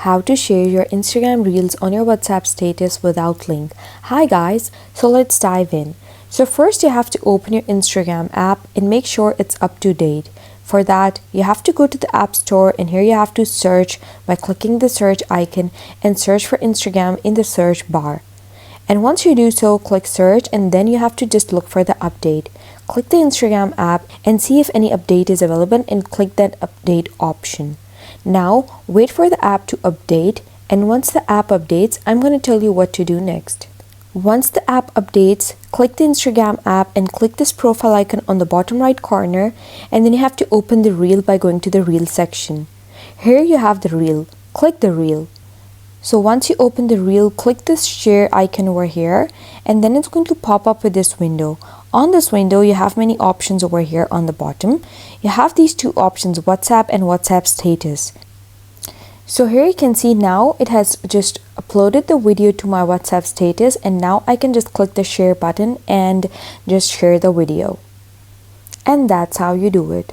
How to share your Instagram Reels on your WhatsApp status without link. Hi guys, so let's dive in. So first you have to open your Instagram app and make sure it's up to date. For that, you have to go to the App Store and here you have to search by clicking the search icon and search for Instagram in the search bar. And once you do so, click search and then you have to just look for the update. Click the Instagram app and see if any update is available and click that update option. Now, wait for the app to update, and once the app updates, I'm going to tell you what to do next. Once the app updates, click the Instagram app and click this profile icon on the bottom right corner, and then you have to open the reel by going to the reel section. Here you have the reel. Click the reel. So once you open the reel, click this share icon over here, and then it's going to pop up with this window. On this window, you have many options over here on the bottom. You have these two options, WhatsApp and WhatsApp status. So here you can see now it has just uploaded the video to my WhatsApp status, and now I can just click the share button and just share the video. And that's how you do it.